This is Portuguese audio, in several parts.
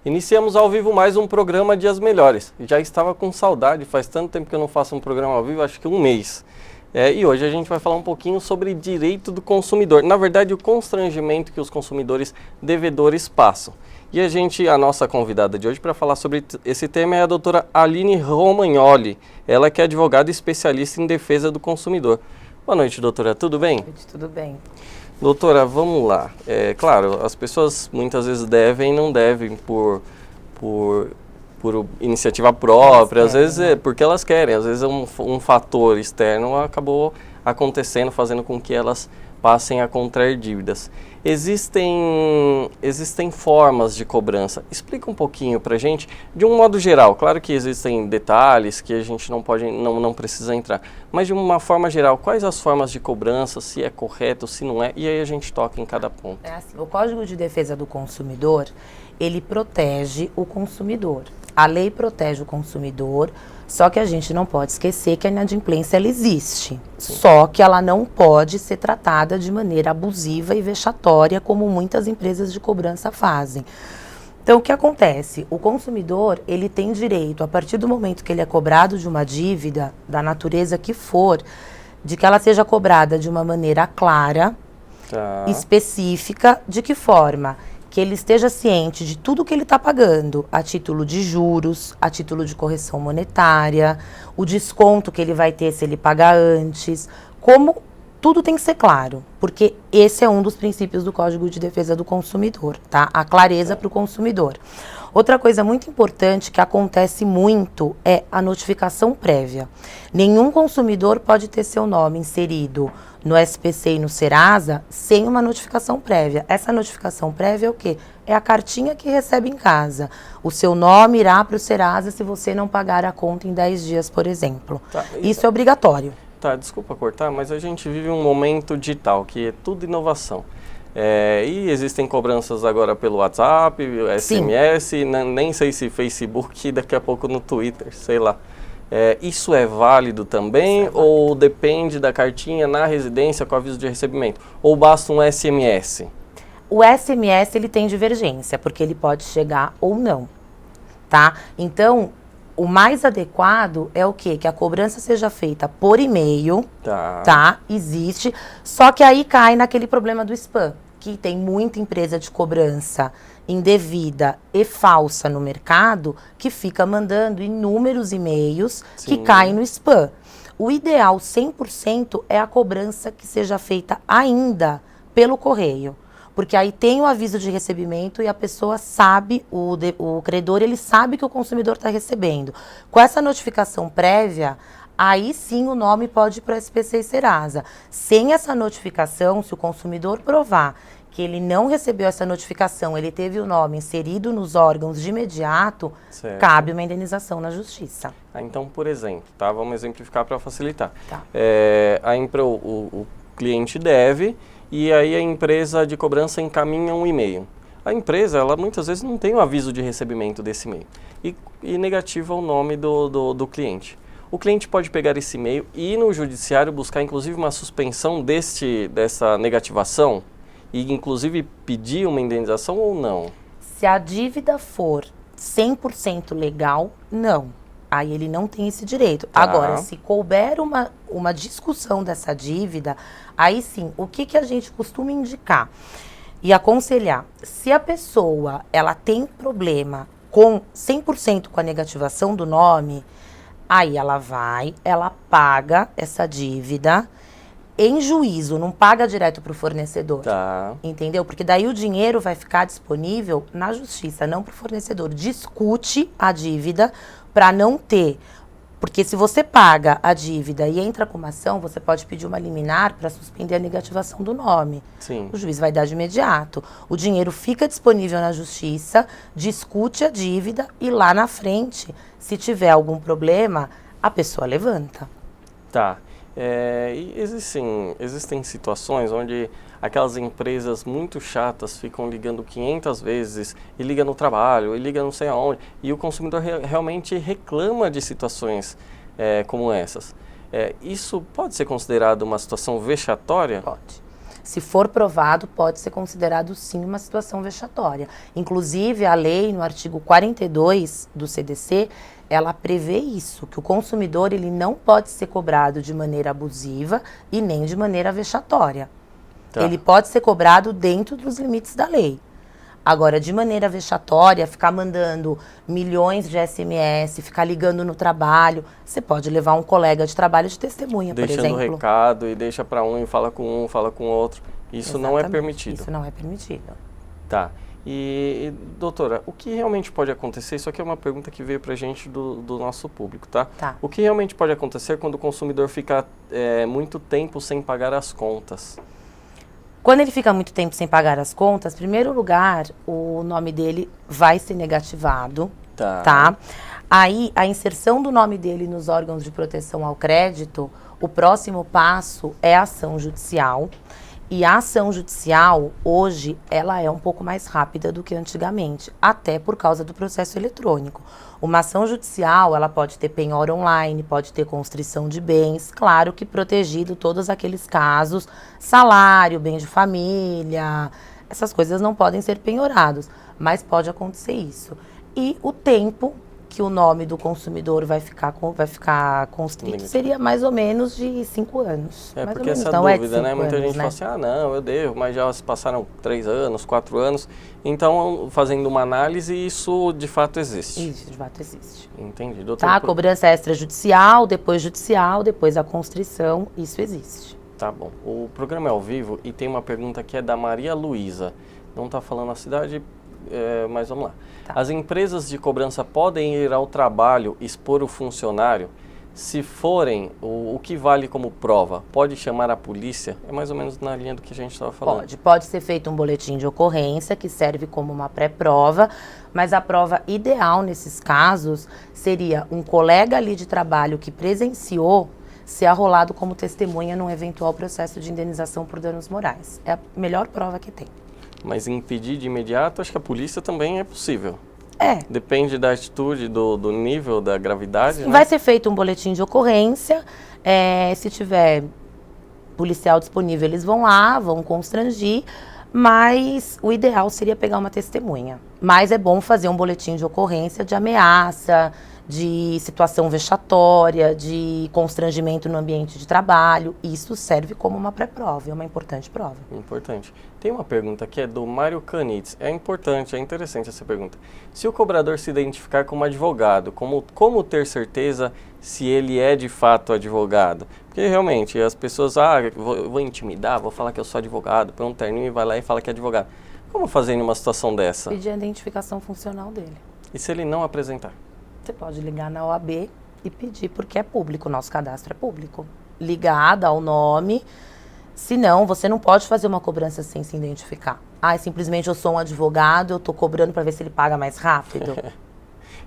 Iniciamos ao vivo mais um programa Dias Melhores. Já estava com saudade, faz tanto tempo que eu não faço um programa ao vivo, acho que um mês. E hoje a gente vai falar um pouquinho sobre direito do consumidor. Na verdade, o constrangimento que os consumidores devedores passam. E a nossa convidada de hoje para falar sobre esse tema é a doutora Aline Romagnoli. Ela que é advogada especialista em defesa do consumidor. Boa noite, doutora. Tudo bem? Boa noite, tudo bem. Doutora, vamos lá. Claro, as pessoas muitas vezes devem e não devem por iniciativa própria, às vezes é porque elas querem, às vezes é um fator externo acabou acontecendo, fazendo com que elas passem a contrair dívidas. Existem formas de cobrança. Explica um pouquinho pra gente, de um modo geral. Claro que existem detalhes que a gente não precisa entrar, mas de uma forma geral, quais as formas de cobrança, se é correto, se não é, e aí a gente toca em cada ponto. O Código de Defesa do Consumidor, ele protege o consumidor. A lei protege o consumidor, só que a gente não pode esquecer que a inadimplência ela existe. Sim. Só que ela não pode ser tratada de maneira abusiva e vexatória, como muitas empresas de cobrança fazem. Então, o que acontece? O consumidor, ele tem direito, a partir do momento que ele é cobrado de uma dívida, da natureza que for, de que ela seja cobrada de uma maneira clara, específica. De que forma? Que ele esteja ciente de tudo que ele está pagando, a título de juros, a título de correção monetária, o desconto que ele vai ter se ele pagar antes, como tudo tem que ser claro, porque esse é um dos princípios do Código de Defesa do Consumidor, tá? A clareza para o consumidor. Outra coisa muito importante que acontece muito é a notificação prévia. Nenhum consumidor pode ter seu nome inserido no SPC e no Serasa sem uma notificação prévia. Essa notificação prévia é o quê? É a cartinha que recebe em casa. O seu nome irá para o Serasa se você não pagar a conta em 10 dias, por exemplo. Isso é obrigatório. Desculpa cortar, mas a gente vive um momento digital, que é tudo inovação. E existem cobranças agora pelo WhatsApp, SMS, nem sei se Facebook, daqui a pouco no Twitter, sei lá. Isso é válido também ou depende da cartinha na residência com aviso de recebimento? Ou basta um SMS? O SMS ele tem divergência, porque ele pode chegar ou não, tá? Então, o mais adequado é o quê? Que a cobrança seja feita por e-mail, tá? Existe, só que aí cai naquele problema do spam, que tem muita empresa de cobrança indevida e falsa no mercado, que fica mandando inúmeros e-mails que caem no spam. O ideal 100% é a cobrança que seja feita ainda pelo correio. Porque aí tem o aviso de recebimento e a pessoa sabe, o credor, ele sabe que o consumidor está recebendo. Com essa notificação prévia, aí sim o nome pode ir para o SPC e Serasa. Sem essa notificação, se o consumidor provar que ele não recebeu essa notificação, ele teve o nome inserido nos órgãos de imediato, cabe uma indenização na justiça. Então, por exemplo, vamos exemplificar para facilitar. O cliente deve, e aí a empresa de cobrança encaminha um e-mail. A empresa, ela muitas vezes não tem o aviso de recebimento desse e-mail e negativa o nome do cliente. O cliente pode pegar esse e-mail e ir no judiciário buscar inclusive uma suspensão dessa negativação e inclusive pedir uma indenização ou não? Se a dívida for 100% legal, não. Aí ele não tem esse direito. Agora, se couber uma discussão dessa dívida, aí sim, o que a gente costuma indicar e aconselhar? Se a pessoa ela tem problema com 100% com a negativação do nome, aí ela paga essa dívida em juízo, não paga direto para o fornecedor. Entendeu? Porque daí o dinheiro vai ficar disponível na justiça, não para o fornecedor. Discute a dívida para não ter. Porque se você paga a dívida e entra com uma ação, você pode pedir uma liminar para suspender a negativação do nome. Sim. O juiz vai dar de imediato. O dinheiro fica disponível na justiça, discute a dívida e lá na frente, se tiver algum problema, a pessoa levanta. E existem situações onde aquelas empresas muito chatas ficam ligando 500 vezes e liga no trabalho, e liga não sei aonde, e o consumidor realmente reclama de situações como essas. Isso pode ser considerado uma situação vexatória? Pode. Se for provado, pode ser considerado sim uma situação vexatória. Inclusive, a lei, no artigo 42 do CDC, ela prevê isso, que o consumidor ele não pode ser cobrado de maneira abusiva e nem de maneira vexatória. Tá. Ele pode ser cobrado dentro dos limites da lei. Agora, de maneira vexatória, ficar mandando milhões de SMS, ficar ligando no trabalho, você pode levar um colega de trabalho de testemunha, por exemplo. Deixando recado e deixa para um e fala com o outro. Isso não é permitido. Isso não é permitido. Tá. E, doutora, o que realmente pode acontecer? Isso aqui é uma pergunta que veio para a gente do nosso público, tá? Tá. O que realmente pode acontecer quando o consumidor fica muito tempo sem pagar as contas? Quando ele fica muito tempo sem pagar as contas, em primeiro lugar, o nome dele vai ser negativado, tá? Aí, a inserção do nome dele nos órgãos de proteção ao crédito, o próximo passo é a ação judicial. E a ação judicial, hoje, ela é um pouco mais rápida do que antigamente, até por causa do processo eletrônico. Uma ação judicial, ela pode ter penhora online, pode ter constrição de bens, claro que protegido todos aqueles casos, salário, bem de família, essas coisas não podem ser penhorados, mas pode acontecer isso. E o tempo que o nome do consumidor vai ficar constrito seria mais ou menos de 5 anos. É, porque essa dúvida, né? Muita gente fala assim, não, eu devo, mas já se passaram 3 anos, 4 anos. Então, fazendo uma análise, isso de fato existe. Isso, de fato existe. Entendi. Doutor, tá, cobrança extrajudicial, depois a constrição, isso existe. Tá bom. O programa é ao vivo e tem uma pergunta que é da Maria Luísa. Não está falando a cidade, mas vamos lá. Tá. As empresas de cobrança podem ir ao trabalho expor o funcionário? Se forem, o que vale como prova? Pode chamar a polícia? É mais ou menos na linha do que a gente estava falando. Pode ser feito um boletim de ocorrência, que serve como uma pré-prova, mas a prova ideal nesses casos seria um colega ali de trabalho que presenciou ser arrolado como testemunha num eventual processo de indenização por danos morais. É a melhor prova que tem. Mas impedir de imediato, acho que a polícia também é possível. Depende da atitude, do nível, da gravidade, né? Vai ser feito um boletim de ocorrência. Se tiver policial disponível, eles vão lá, vão constrangir. Mas o ideal seria pegar uma testemunha. Mas é bom fazer um boletim de ocorrência de ameaça, de situação vexatória, de constrangimento no ambiente de trabalho. Isso serve como uma pré-prova, é uma importante prova. Importante. Tem uma pergunta que é do Mário Canitz. É importante, é interessante essa pergunta. Se o cobrador se identificar como advogado, como ter certeza se ele é de fato advogado? Porque realmente as pessoas, vou intimidar, vou falar que eu sou advogado, põe um terninho e vai lá e fala que é advogado. Como fazer em uma situação dessa? Pedir a identificação funcional dele. E se ele não apresentar? Você pode ligar na OAB e pedir, porque é público, o nosso cadastro é público. Ligada ao nome, senão você não pode fazer uma cobrança sem se identificar. Simplesmente eu sou um advogado, eu estou cobrando para ver se ele paga mais rápido.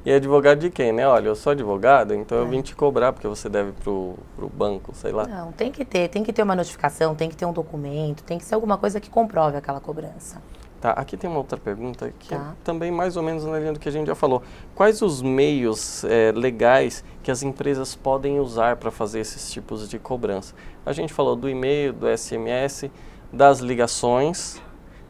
E advogado de quem, né? Olha, eu sou advogado, então eu vim te cobrar porque você deve pro banco, sei lá. Não, tem que ter uma notificação, tem que ter um documento, tem que ser alguma coisa que comprove aquela cobrança. Tá, aqui tem uma outra pergunta que é também mais ou menos na linha do que a gente já falou. Quais os meios legais que as empresas podem usar para fazer esses tipos de cobrança? A gente falou do e-mail, do SMS, das ligações.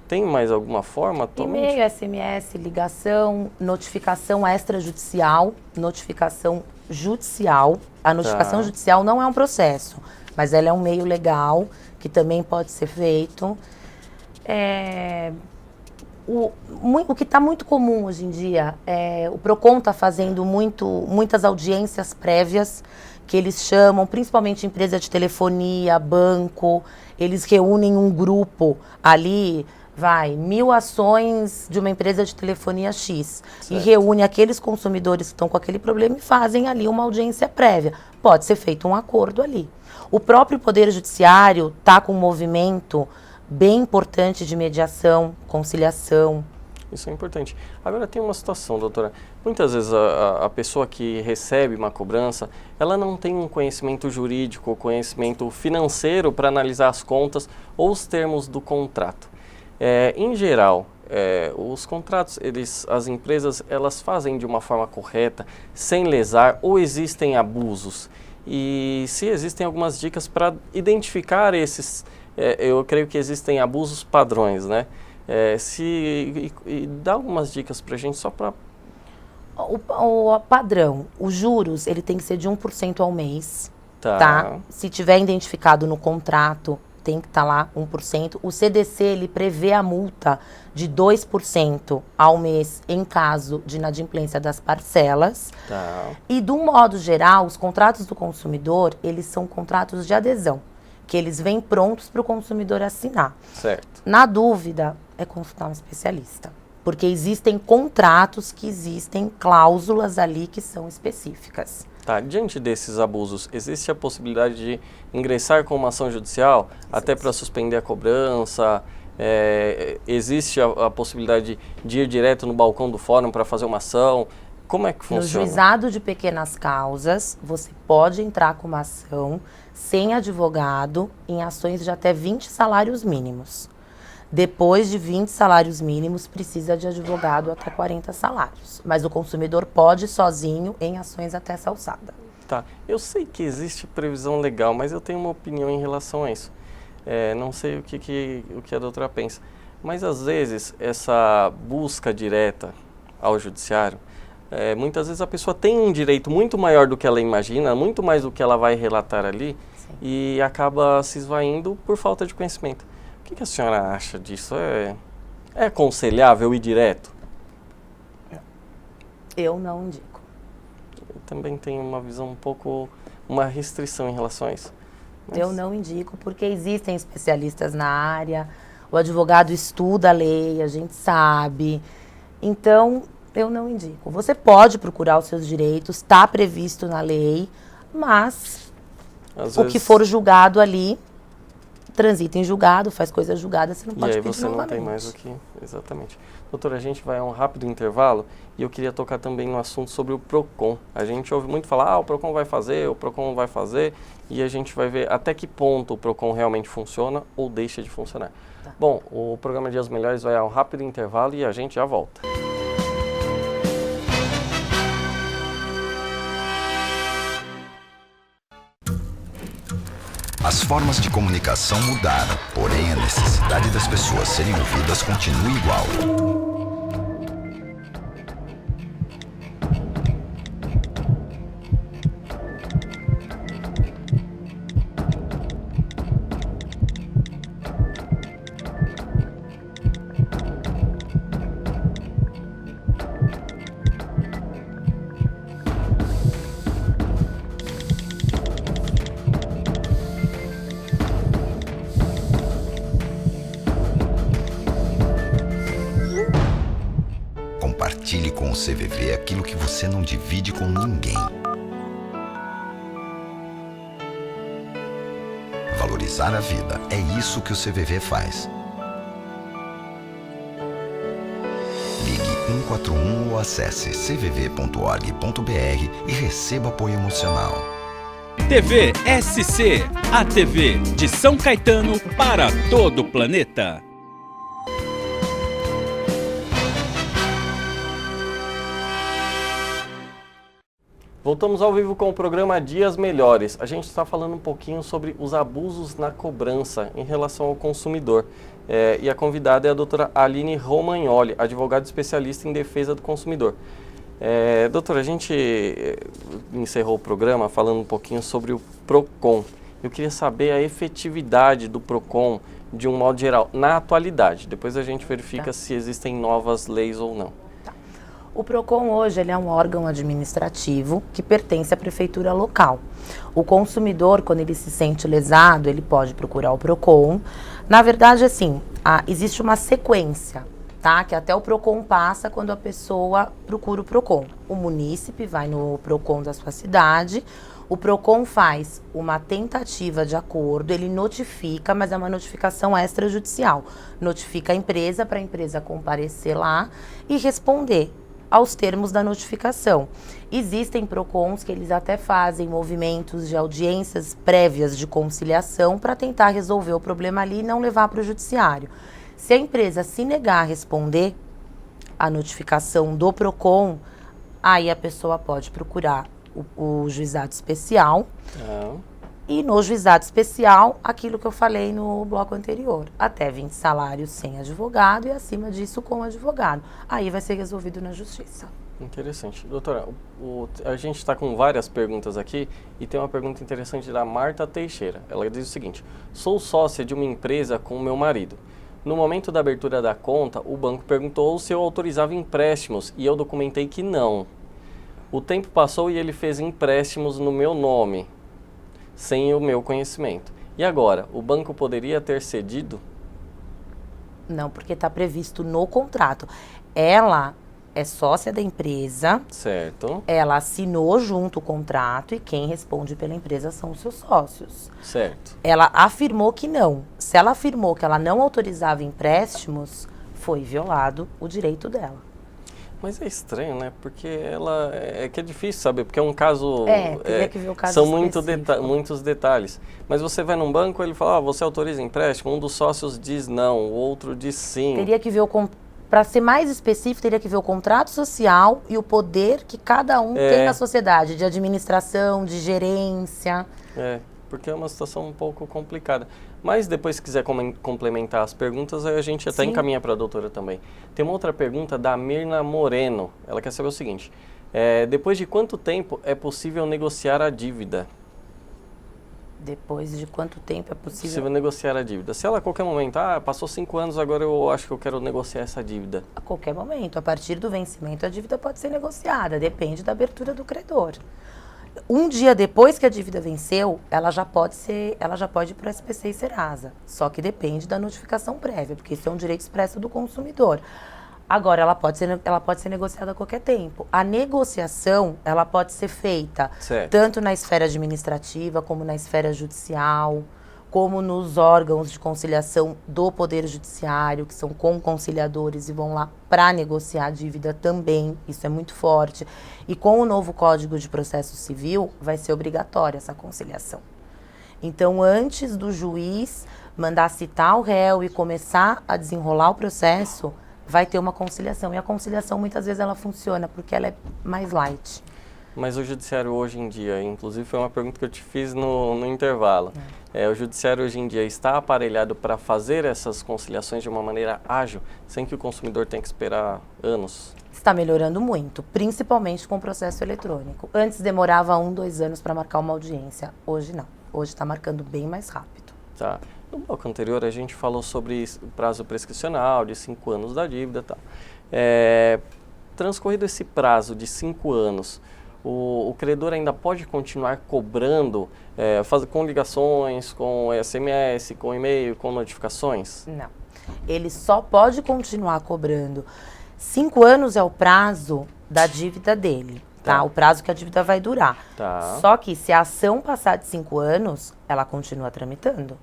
Tem mais alguma forma atualmente? E-mail, SMS, ligação, notificação extrajudicial, notificação judicial. A notificação judicial não é um processo, mas ela é um meio legal que também pode ser feito. O que está muito comum hoje em dia, o PROCON está fazendo muitas audiências prévias, que eles chamam, principalmente empresa de telefonia, banco, eles reúnem um grupo ali, 1000 ações de uma empresa de telefonia X, certo, e reúne aqueles consumidores que estão com aquele problema e fazem ali uma audiência prévia. Pode ser feito um acordo ali. O próprio Poder Judiciário está com um movimento bem importante de mediação, conciliação. Isso é importante. Agora tem uma situação, doutora. Muitas vezes a pessoa que recebe uma cobrança, ela não tem um conhecimento jurídico, conhecimento financeiro para analisar as contas ou os termos do contrato. Em geral, os contratos, as empresas, elas fazem de uma forma correta, sem lesar, ou existem abusos? E se existem algumas dicas para identificar esses eu creio que existem abusos padrões, né? Dá algumas dicas para a gente só para... O padrão, os juros, ele tem que ser de 1% ao mês, tá? Se tiver identificado no contrato, tem que estar lá 1%. O CDC, ele prevê a multa de 2% ao mês em caso de inadimplência das parcelas. E, do modo geral, os contratos do consumidor, eles são contratos de adesão, que eles vêm prontos para o consumidor assinar. Certo. Na dúvida, é consultar um especialista. Porque existem contratos que existem cláusulas ali que são específicas. Diante desses abusos, existe a possibilidade de ingressar com uma ação judicial, até para suspender a cobrança? Existe a possibilidade de ir direto no balcão do fórum para fazer uma ação? Como é que funciona? No juizado de pequenas causas, você pode entrar com uma ação sem advogado em ações de até 20 salários mínimos. Depois de 20 salários mínimos, precisa de advogado até 40 salários. Mas o consumidor pode ir sozinho em ações até essa alçada. Eu sei que existe previsão legal, mas eu tenho uma opinião em relação a isso. Não sei o que a doutora pensa. Mas, às vezes, essa busca direta ao judiciário, muitas vezes a pessoa tem um direito muito maior do que ela imagina, muito mais do que ela vai relatar ali, e acaba se esvaindo por falta de conhecimento. O que a senhora acha disso? É aconselhável ir direto? Eu não indico. Eu também tenho uma visão uma restrição em relação a isso. Eu não indico, porque existem especialistas na área, o advogado estuda a lei, a gente sabe. Então, eu não indico. Você pode procurar os seus direitos, está previsto na lei, mas o que for julgado ali, transita em julgado, faz coisa julgada, você não pode pedir novamente. E aí você não tem mais o que... Exatamente. Doutora, a gente vai a um rápido intervalo e eu queria tocar também no assunto sobre o PROCON. A gente ouve muito falar, o PROCON vai fazer, o PROCON vai fazer, e a gente vai ver até que ponto o PROCON realmente funciona ou deixa de funcionar. Bom, o programa Dias Melhores vai a um rápido intervalo e a gente já volta. As formas de comunicação mudaram, porém a necessidade das pessoas serem ouvidas continua igual. Compartilhe com o CVV aquilo que você não divide com ninguém. Valorizar a vida, é isso que o CVV faz. Ligue 141 ou acesse cvv.org.br e receba apoio emocional. TV SC, a TV de São Caetano para todo o planeta. Voltamos ao vivo com o programa Dias Melhores. A gente está falando um pouquinho sobre os abusos na cobrança em relação ao consumidor. E a convidada é a doutora Aline Romagnoli, advogada especialista em defesa do consumidor. Doutora, a gente encerrou o programa falando um pouquinho sobre o PROCON. Eu queria saber a efetividade do PROCON de um modo geral, na atualidade. Depois a gente verifica se existem novas leis ou não. O PROCON hoje ele é um órgão administrativo que pertence à prefeitura local. O consumidor, quando ele se sente lesado, ele pode procurar o PROCON. Na verdade, assim, existe uma sequência, tá? Que até o PROCON passa quando a pessoa procura o PROCON. O munícipe vai no PROCON da sua cidade, o PROCON faz uma tentativa de acordo, ele notifica, mas é uma notificação extrajudicial. Notifica a empresa para a empresa comparecer lá e responder aos termos da notificação. Existem PROCONs que eles até fazem movimentos de audiências prévias de conciliação para tentar resolver o problema ali e não levar para o judiciário. Se a empresa se negar a responder a notificação do PROCON, aí a pessoa pode procurar o juizado especial E no juizado especial, aquilo que eu falei no bloco anterior, até 20 salários sem advogado e acima disso com advogado. Aí vai ser resolvido na justiça. Interessante. Doutora, a gente está com várias perguntas aqui e tem uma pergunta interessante da Marta Teixeira. Ela diz o seguinte: sou sócia de uma empresa com o meu marido. No momento da abertura da conta, o banco perguntou se eu autorizava empréstimos e eu documentei que não. O tempo passou e ele fez empréstimos no meu nome, sem o meu conhecimento. E agora, o banco poderia ter cedido? Não, porque está previsto no contrato. Ela é sócia da empresa. Certo. Ela assinou junto o contrato e quem responde pela empresa são os seus sócios. Certo. Ela afirmou que não. Se ela afirmou que ela não autorizava empréstimos, foi violado o direito dela. Mas é estranho, né? Porque ela é que é difícil saber, porque é um caso. Teria que ver o caso são específico. muitos detalhes. Mas você vai num banco, ele fala: você autoriza empréstimo? Um dos sócios diz não, o outro diz sim. Teria que ver para ser mais específico, teria que ver o contrato social e o poder que cada um tem na sociedade, de administração, de gerência. Porque é uma situação um pouco complicada. Mas depois, se quiser complementar as perguntas, a gente até encaminha para a doutora também. Tem uma outra pergunta da Mirna Moreno. Ela quer saber o seguinte: depois de quanto tempo é possível negociar a dívida? Depois de quanto tempo é possível negociar a dívida? Se ela a qualquer momento, passou 5 anos, agora eu acho que eu quero negociar essa dívida. A qualquer momento, a partir do vencimento, a dívida pode ser negociada, depende da abertura do credor. Um dia depois que a dívida venceu, ela já pode ir para o SPC e Serasa. Só que depende da notificação prévia, porque isso é um direito expresso do consumidor. Agora, ela pode ser negociada a qualquer tempo. A negociação, ela pode ser feita tanto na esfera administrativa, como na esfera judicial, como nos órgãos de conciliação do Poder Judiciário, que são conciliadores e vão lá para negociar a dívida também. Isso é muito forte. E com o novo Código de Processo Civil, vai ser obrigatória essa conciliação. Então, antes do juiz mandar citar o réu e começar a desenrolar o processo, vai ter uma conciliação. E a conciliação, muitas vezes, ela funciona porque ela é mais light. Mas o judiciário hoje em dia, inclusive foi uma pergunta que eu te fiz no intervalo, o judiciário hoje em dia está aparelhado para fazer essas conciliações de uma maneira ágil, sem que o consumidor tenha que esperar anos? Está melhorando muito, principalmente com o processo eletrônico. Antes demorava 1, 2 anos para marcar uma audiência, hoje não. Hoje está marcando bem mais rápido. Tá. No bloco anterior a gente falou sobre o prazo prescricional de 5 anos da dívida e tal. Transcorrido esse prazo de 5 anos, o credor ainda pode continuar cobrando, com ligações, com SMS, com e-mail, com notificações? Não. Ele só pode continuar cobrando. 5 anos é o prazo da dívida dele, tá? O prazo que a dívida vai durar. Tá. Só que se a ação passar de 5 anos, ela continua tramitando.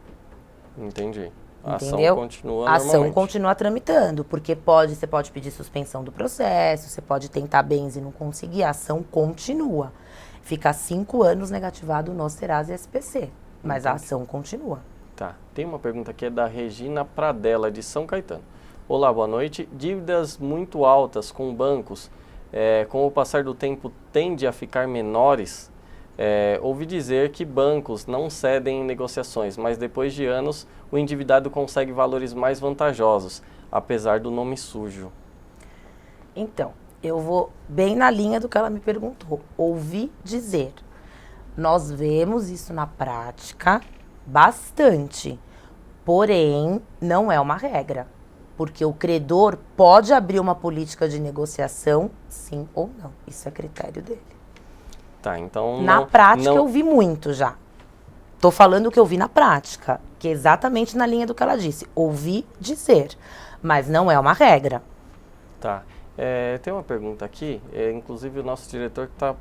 Entendi. A Entendeu? ação continua A ação normalmente. continua tramitando, porque você pode pedir suspensão do processo, você pode tentar bens e não conseguir, a ação continua. Fica 5 anos negativado no Serasa e SPC, mas a ação continua. Tá. Tem uma pergunta aqui, é da Regina Pradella, de São Caetano. Olá, boa noite. Dívidas muito altas com bancos, com o passar do tempo, tende a ficar menores? Ouvi dizer que bancos não cedem em negociações, mas depois de anos o endividado consegue valores mais vantajosos, apesar do nome sujo. Então, eu vou bem na linha do que ela me perguntou. Ouvi dizer. Nós vemos isso na prática bastante, porém não é uma regra, porque o credor pode abrir uma política de negociação, sim ou não. Isso é critério dele. Tá, então na prática eu vi muito já. Tô falando o que eu vi na prática, que é exatamente na linha do que ela disse. Ouvi dizer, mas não é uma regra. Tá. Tem uma pergunta aqui, inclusive o nosso diretor que está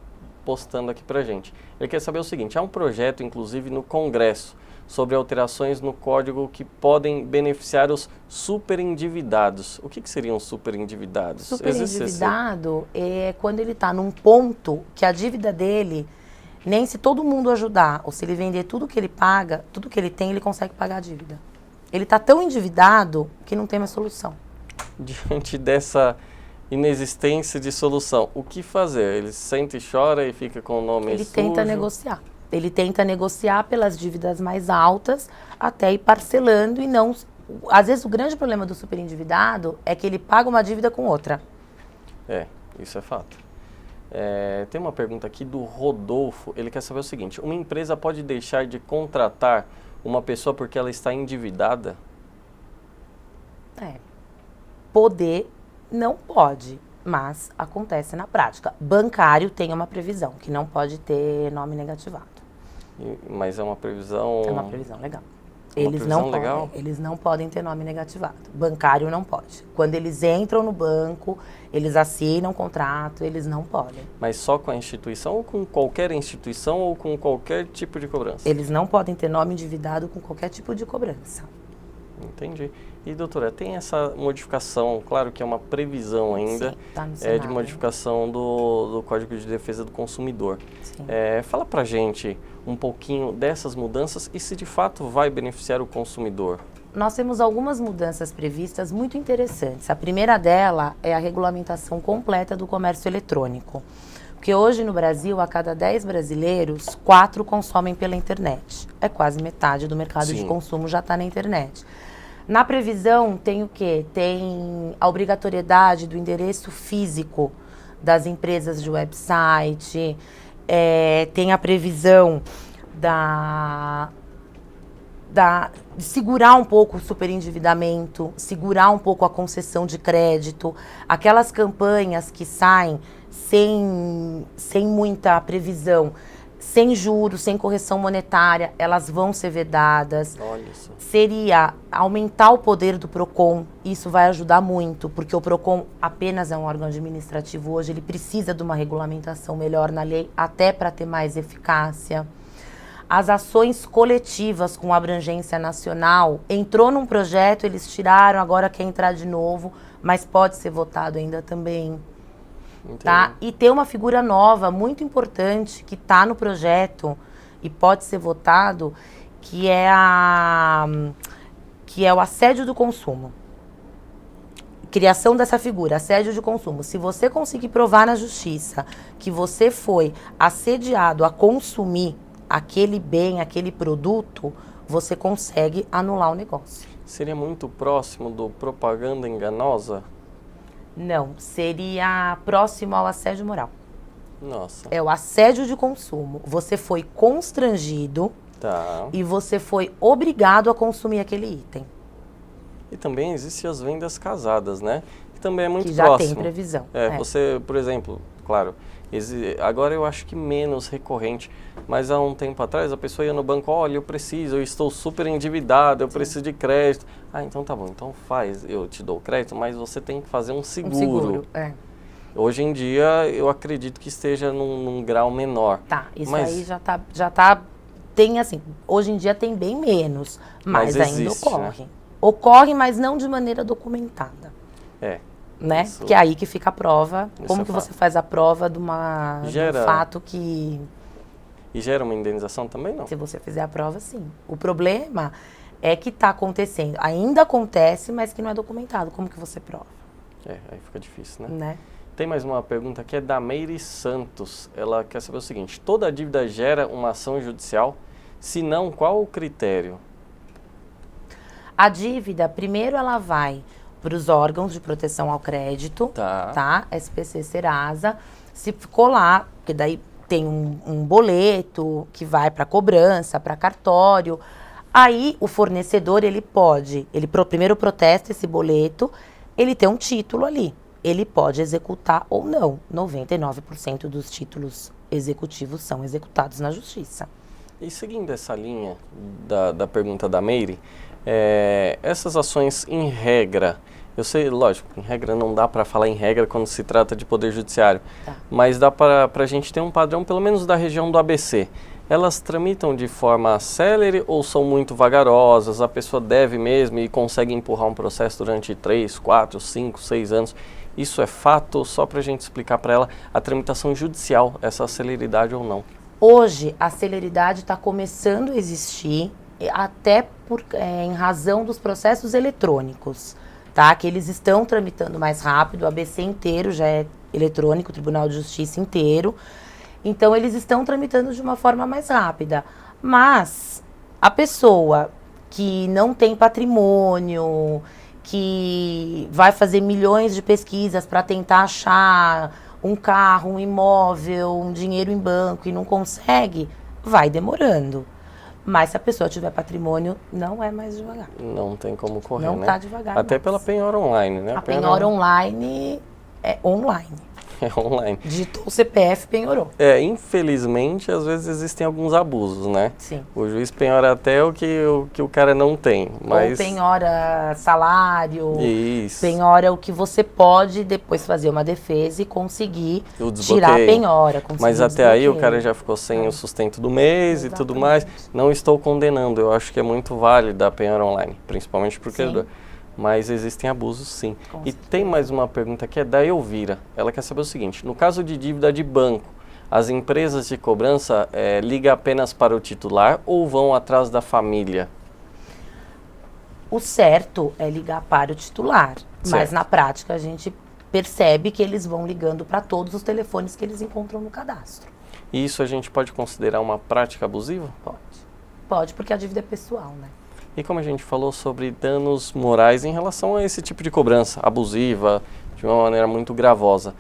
postando aqui pra gente. Ele quer saber o seguinte: há um projeto, inclusive, no Congresso, sobre alterações no código que podem beneficiar os superendividados. O que seriam superendividados? Superendividado é quando ele está num ponto que a dívida dele, nem se todo mundo ajudar, ou se ele vender tudo que ele paga, tudo que ele tem, ele consegue pagar a dívida. Ele está tão endividado que não tem mais solução. Diante dessa inexistência de solução, o que fazer? Ele sente e chora e fica com o nome sujo? Ele tenta negociar. Ele tenta negociar pelas dívidas mais altas até ir parcelando e não... Às vezes o grande problema do superendividado é que ele paga uma dívida com outra. Isso é fato. Tem uma pergunta aqui do Rodolfo, ele quer saber o seguinte: uma empresa pode deixar de contratar uma pessoa porque ela está endividada? Poder não pode, mas acontece na prática. Bancário tem uma previsão, que não pode ter nome negativado. Mas é uma previsão... É uma previsão legal. Eles não podem ter nome negativado. Bancário não pode. Quando eles entram no banco, eles assinam um contrato, eles não podem. Mas só com a instituição ou com qualquer instituição ou com qualquer tipo de cobrança? Eles não podem ter nome endividado com qualquer tipo de cobrança. Entendi. E, doutora, tem essa modificação, claro que é uma previsão ainda, sim, tá no Senado, de modificação do Código de Defesa do Consumidor. Sim. Fala pra gente um pouquinho dessas mudanças e se de fato vai beneficiar o consumidor. Nós temos algumas mudanças previstas muito interessantes. A primeira dela é a regulamentação completa do comércio eletrônico. Porque hoje no Brasil, a cada 10 brasileiros, 4 consomem pela internet. É quase metade do mercado de consumo já está na internet. Na previsão tem o quê? Tem a obrigatoriedade do endereço físico das empresas de website, tem a previsão de segurar um pouco o superendividamento, segurar um pouco a concessão de crédito, aquelas campanhas que saem sem muita previsão, sem juros, sem correção monetária, elas vão ser vedadas. Olha isso. Seria aumentar o poder do PROCON, isso vai ajudar muito, porque o PROCON apenas é um órgão administrativo hoje, ele precisa de uma regulamentação melhor na lei, até para ter mais eficácia. As ações coletivas com abrangência nacional, entrou num projeto, eles tiraram, agora quer entrar de novo, mas pode ser votado ainda também. Tá? E tem uma figura nova, muito importante, que está no projeto e pode ser votado, que é o assédio do consumo. Criação dessa figura, assédio de consumo. Se você conseguir provar na justiça que você foi assediado a consumir aquele bem, aquele produto, você consegue anular o negócio. Seria muito próximo do propaganda enganosa? Não, seria próximo ao assédio moral. Nossa. É o assédio de consumo. Você foi constrangido e você foi obrigado a consumir aquele item. E também existem as vendas casadas, né? Que também é muito próximo. Que já tem previsão. Você, por exemplo, claro, agora eu acho que menos recorrente, mas há um tempo atrás a pessoa ia no banco, olha, eu estou super endividado, eu preciso de crédito. Então tá bom, então eu te dou crédito, mas você tem que fazer um seguro. Hoje em dia eu acredito que esteja num grau menor. Aí já tá, tem assim, hoje em dia tem bem menos, mas ainda existe, ocorre. Né? Ocorre, mas não de maneira documentada. Né? Isso. Que é aí que fica a prova. Como que você faz a prova de um fato que... E gera uma indenização também, não? Se você fizer a prova, sim. O problema é que está acontecendo. Ainda acontece, mas que não é documentado. Como que você prova? Aí fica difícil, né? Tem mais uma pergunta que é da Meire Santos. Ela quer saber o seguinte: toda dívida gera uma ação judicial? Se não, qual o critério? A dívida, primeiro ela vai para os órgãos de proteção ao crédito, tá? SPC, Serasa. Se ficou lá, porque daí tem um boleto que vai para cobrança, para cartório. Aí o fornecedor, ele primeiro protesta esse boleto, ele tem um título ali. Ele pode executar ou não. 99% dos títulos executivos são executados na justiça. E seguindo essa linha da pergunta da Meire, essas ações em regra, eu sei, lógico, em regra não dá para falar em regra quando se trata de poder judiciário, mas dá para a gente ter um padrão, pelo menos da região do ABC. Elas tramitam de forma célere ou são muito vagarosas? A pessoa deve mesmo e consegue empurrar um processo durante 3, 4, 5, 6 anos? Isso é fato? Só para a gente explicar para ela a tramitação judicial, essa celeridade ou não. Hoje, a celeridade está começando a existir, até em razão dos processos eletrônicos, tá? Que eles estão tramitando mais rápido, o ABC inteiro já é eletrônico, o Tribunal de Justiça inteiro. Então, eles estão tramitando de uma forma mais rápida. Mas a pessoa que não tem patrimônio, que vai fazer milhões de pesquisas para tentar achar um carro, um imóvel, um dinheiro em banco e não consegue, vai demorando. Mas se a pessoa tiver patrimônio, não é mais devagar. Não tem como correr, não né? Tá devagar. Até mais. pela penhora online, né? A penhora online é online. É online. Digitou o CPF, penhorou. Infelizmente, às vezes existem alguns abusos, né? Sim. O juiz penhora até o que o cara não tem, mas... Ou penhora salário, Isso. penhora o que você pode depois fazer uma defesa e conseguir tirar a penhora. Mas até aí o cara já ficou sem o sustento do mês. Exatamente. E tudo mais. Não estou condenando, eu acho que é muito válida a penhora online, principalmente para o credor. Mas existem abusos, sim. E tem mais uma pergunta que é da Elvira. Ela quer saber o seguinte: no caso de dívida de banco, as empresas de cobrança ligam apenas para o titular ou vão atrás da família? O certo é ligar para o titular. Mas na prática a gente percebe que eles vão ligando para todos os telefones que eles encontram no cadastro. E isso a gente pode considerar uma prática abusiva? Pode. Pode, porque a dívida é pessoal, né? E como a gente falou sobre danos morais em relação a esse tipo de cobrança abusiva, de uma maneira muito gravosa,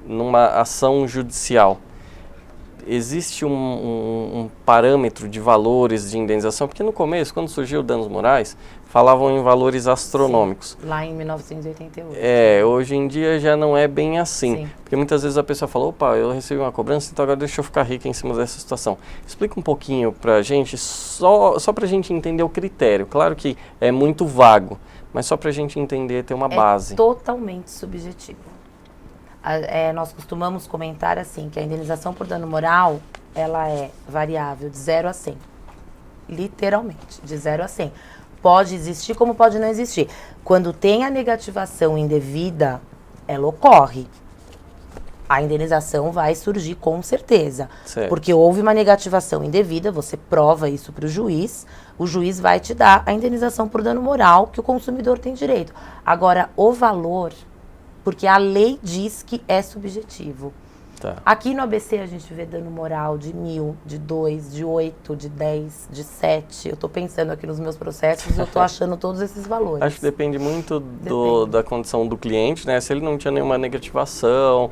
numa ação judicial, existe um parâmetro de valores de indenização? Porque no começo, quando surgiu danos morais, falavam em valores astronômicos. Sim, lá em 1988. Hoje em dia já não é bem assim. Sim. Porque muitas vezes a pessoa fala, opa, eu recebi uma cobrança, então agora deixa eu ficar rica em cima dessa situação. Explica um pouquinho pra gente, só pra gente entender o critério. Claro que é muito vago, mas só pra gente entender, ter uma base. É totalmente subjetivo. Nós costumamos comentar assim, que a indenização por dano moral, ela é variável de 0 a 100. Literalmente, de 0 a 100. Pode existir como pode não existir. Quando tem a negativação indevida, ela ocorre. A indenização vai surgir com certeza. Certo. Porque houve uma negativação indevida, você prova isso para o juiz vai te dar a indenização por dano moral que o consumidor tem direito. Agora, o valor, porque a lei diz que é subjetivo. Tá. Aqui no ABC a gente vê dano moral de 1.000, de 2, de 8, de 10, de 7. Eu tô pensando aqui nos meus processos e eu tô achando todos esses valores. Acho que depende muito da condição do cliente, né? Se ele não tinha nenhuma negativação,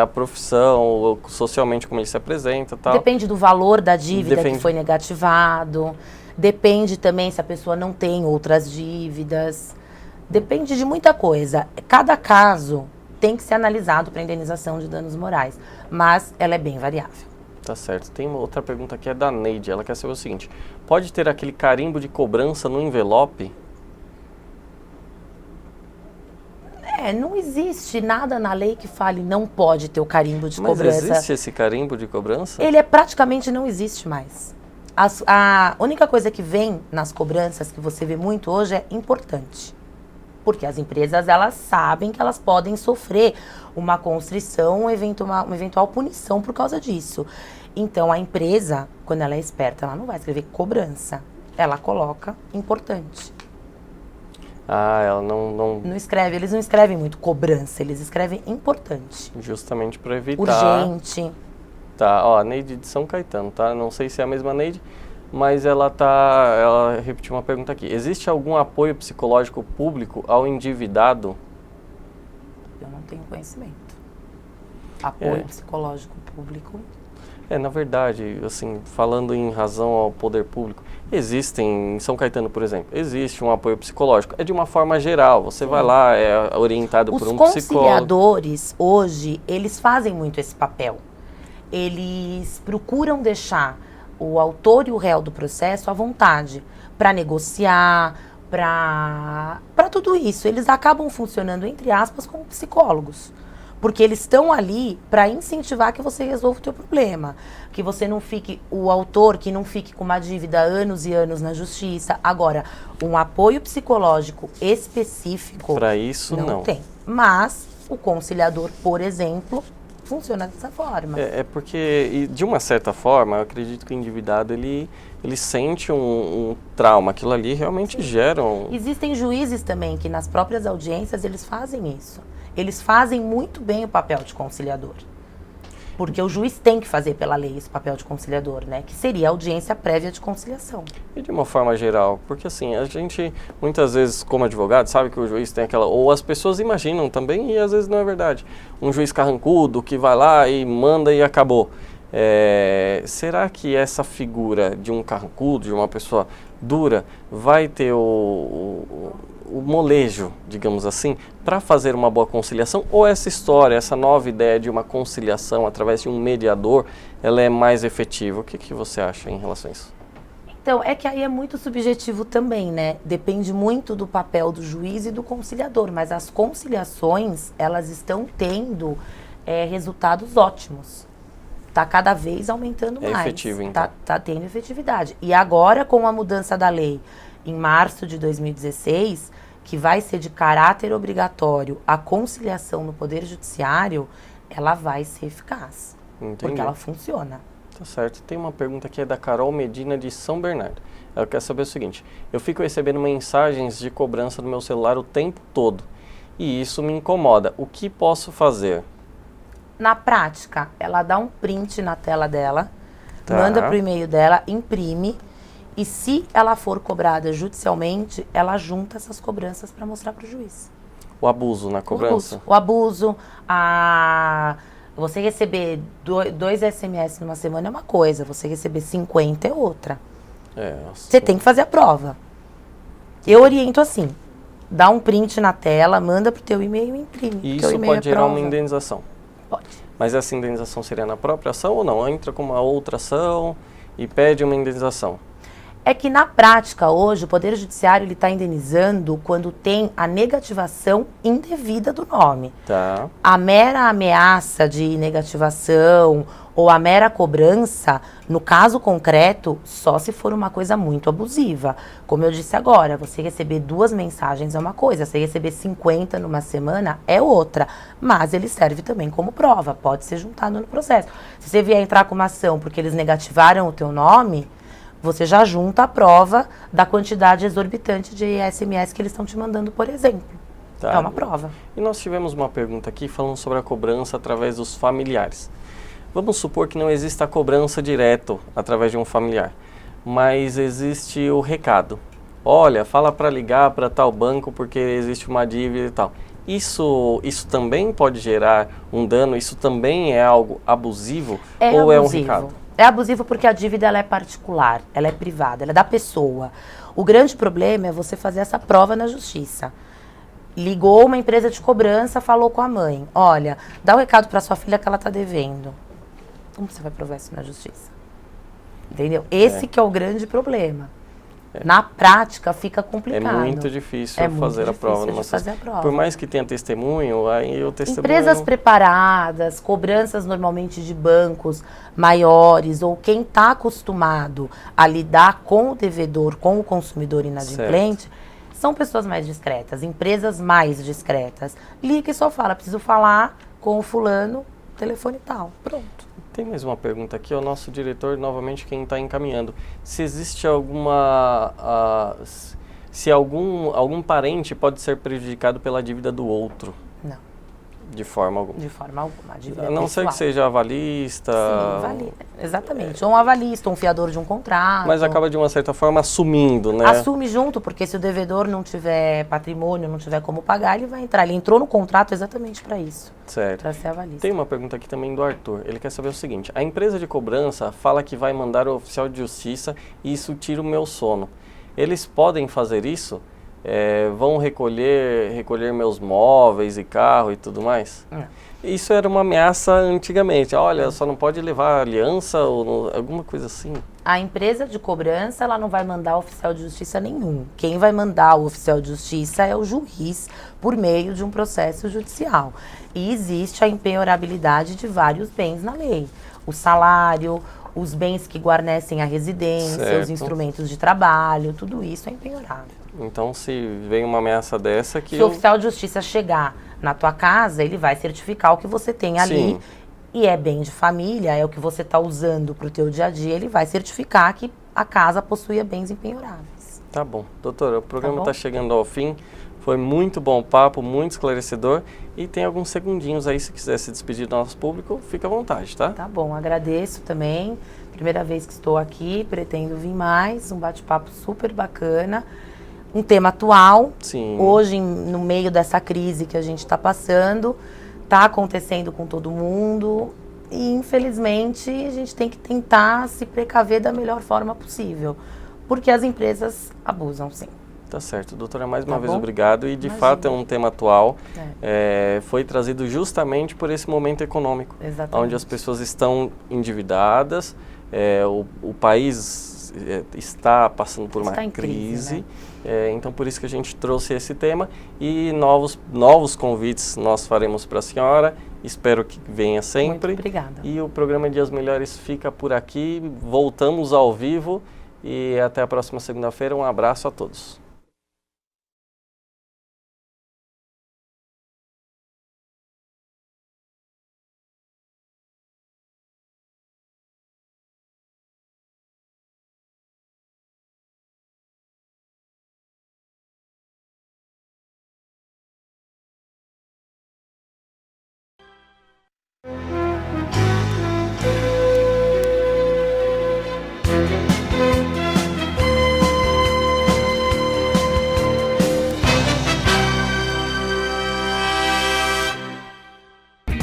a profissão, socialmente como ele se apresenta e tal. Depende do valor da dívida que foi negativado. Depende também se a pessoa não tem outras dívidas. Depende de muita coisa. Cada caso tem que ser analisado para indenização de danos morais, mas ela é bem variável. Tá certo. Tem uma outra pergunta que é da Neide. Ela quer saber o seguinte: pode ter aquele carimbo de cobrança no envelope? Não existe nada na lei que fale não pode ter o carimbo de cobrança. Mas existe esse carimbo de cobrança? Ele praticamente não existe mais. A única coisa que vem nas cobranças, que você vê muito hoje, é importante. Porque as empresas, elas sabem que elas podem sofrer uma constrição, uma eventual punição por causa disso. Então, a empresa, quando ela é esperta, ela não vai escrever cobrança. Ela coloca importante. Ela não escreve, eles não escrevem muito cobrança, eles escrevem importante. Justamente para evitar... Urgente. Tá, a Neide de São Caetano, tá? Não sei se é a mesma Neide, mas ela repetiu uma pergunta aqui. Existe algum apoio psicológico público ao endividado? Eu não tenho conhecimento. Apoio psicológico público? Na verdade, assim, falando em razão ao poder público, existem, em São Caetano, por exemplo, existe um apoio psicológico. É de uma forma geral, você vai lá, é orientado por um psicólogo. Os conciliadores, hoje, eles fazem muito esse papel. Eles procuram deixar o autor e o réu do processo à vontade para negociar, para tudo isso. Eles acabam funcionando, entre aspas, como psicólogos. Porque eles estão ali para incentivar que você resolva o teu problema. Que você não fique, o autor, que não fique com uma dívida anos e anos na justiça. Agora, um apoio psicológico específico... Para isso, não tem. Mas o conciliador, por exemplo, funciona dessa forma. Porque, de uma certa forma, eu acredito que o endividado, ele sente um trauma. Aquilo ali realmente gera um... Existem juízes também que nas próprias audiências eles fazem isso. Eles fazem muito bem o papel de conciliador. Porque o juiz tem que fazer pela lei esse papel de conciliador, né? Que seria a audiência prévia de conciliação. E de uma forma geral, porque assim, a gente muitas vezes como advogado sabe que o juiz tem aquela, ou as pessoas imaginam também e às vezes não é verdade, um juiz carrancudo que vai lá e manda e acabou. Será que essa figura de um carrancudo, de uma pessoa dura, vai ter o molejo, digamos assim, para fazer uma boa conciliação? Ou essa história, essa nova ideia de uma conciliação através de um mediador, ela é mais efetiva? O que você acha em relação a isso? Então, é que aí é muito subjetivo também, né? Depende muito do papel do juiz e do conciliador, mas as conciliações, elas estão tendo resultados ótimos. Está cada vez aumentando mais. É efetivo, então. Tá tendo efetividade. E agora, com a mudança da lei, em março de 2016, que vai ser de caráter obrigatório a conciliação no Poder Judiciário, ela vai ser eficaz. Entendi. Porque ela funciona. Tá certo. Tem uma pergunta aqui, é da Carol Medina de São Bernardo. Ela quer saber o seguinte: eu fico recebendo mensagens de cobrança no meu celular o tempo todo e isso me incomoda. O que posso fazer? Na prática, ela dá um print na tela dela, manda pro e-mail dela, imprime, e se ela for cobrada judicialmente, ela junta essas cobranças para mostrar para o juiz. O abuso na cobrança? O abuso, você receber 2 SMS numa semana é uma coisa, você receber 50 é outra. Você tem que fazer a prova. Eu oriento assim, dá um print na tela, manda pro teu e-mail e imprime. E isso pode gerar uma indenização? Pode. Mas essa indenização seria na própria ação ou não? Entra com uma outra ação e pede uma indenização? É que na prática hoje o Poder Judiciário está indenizando quando tem a negativação indevida do nome. Tá. A mera ameaça de negativação ou a mera cobrança, no caso concreto, só se for uma coisa muito abusiva. Como eu disse agora, você receber 2 mensagens é uma coisa, você receber 50 numa semana é outra. Mas ele serve também como prova, pode ser juntado no processo. Se você vier entrar com uma ação porque eles negativaram o teu nome, você já junta a prova da quantidade exorbitante de SMS que eles estão te mandando, por exemplo. Tá. É uma prova. E nós tivemos uma pergunta aqui falando sobre a cobrança através dos familiares. Vamos supor que não exista a cobrança direto através de um familiar, mas existe o recado. Olha, fala para ligar para tal banco porque existe uma dívida e tal. Isso também pode gerar um dano? Isso também é algo abusivo ou é um recado? É abusivo porque a dívida ela é particular, ela é privada, ela é da pessoa. O grande problema é você fazer essa prova na justiça. Ligou uma empresa de cobrança, falou com a mãe. Olha, dá um recado para sua filha que ela está devendo. Como você vai provar isso na justiça? Entendeu? Esse que é o grande problema. Na prática fica complicado. É muito difícil fazer a prova. Por mais que tenha testemunho, aí o testemunho... Empresas preparadas, cobranças normalmente de bancos maiores, ou quem está acostumado a lidar com o devedor, com o consumidor inadimplente, são pessoas mais discretas, empresas mais discretas. Liga e só fala, preciso falar com o fulano, telefone tal, pronto. Tem mais uma pergunta aqui, o nosso diretor, novamente quem está encaminhando. Se existe alguma... se algum parente pode ser prejudicado pela dívida do outro? Não. De forma alguma? De forma alguma. A dívida a não ser que seja avalista... Sim, avalista. Exatamente. Ou um avalista, um fiador de um contrato. Mas acaba de uma certa forma assumindo, né? Assume junto, porque se o devedor não tiver patrimônio, não tiver como pagar, ele vai entrar. Ele entrou no contrato exatamente para isso. Certo. Para ser avalista. Tem uma pergunta aqui também do Arthur. Ele quer saber o seguinte: a empresa de cobrança fala que vai mandar o oficial de justiça e isso tira o meu sono. Eles podem fazer isso? Vão recolher meus móveis e carro e tudo mais? Isso era uma ameaça antigamente. Olha, só não pode levar aliança ou alguma coisa assim. A empresa de cobrança, ela não vai mandar oficial de justiça nenhum. Quem vai mandar o oficial de justiça é o juiz por meio de um processo judicial. E existe a impenhorabilidade de vários bens na lei. O salário, os bens que guarnecem a residência, os instrumentos de trabalho, tudo isso é impenhorável. Então, se vem uma ameaça dessa que... Se o oficial de justiça chegar na tua casa, ele vai certificar o que você tem ali. Sim. E é bem de família, é o que você está usando para o teu dia a dia, ele vai certificar que a casa possuía bens impenhoráveis. Tá bom. Doutora, o programa está chegando ao fim. Foi muito bom o papo, muito esclarecedor. E tem alguns segundinhos aí, se quiser se despedir do nosso público, fica à vontade, tá? Tá bom, agradeço também. Primeira vez que estou aqui, pretendo vir mais. Um bate-papo super bacana. Um tema atual. Sim. Hoje, no meio dessa crise que a gente está passando, está acontecendo com todo mundo. E, infelizmente, a gente tem que tentar se precaver da melhor forma possível. Porque as empresas abusam, sim. Tá certo. Doutora, mais uma vez bom? obrigado. E, de Imagina. fato, é um tema atual. Foi trazido justamente por esse momento econômico. Exatamente. Onde as pessoas estão endividadas, o país está passando por uma crise. Né? Então, por isso que a gente trouxe esse tema. E novos convites nós faremos para a senhora. Espero que venha sempre. Muito obrigada. E o programa Dias Melhores fica por aqui. Voltamos ao vivo. E até a próxima segunda-feira. Um abraço a todos.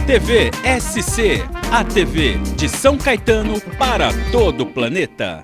TV SC, a TV de São Caetano para todo o planeta.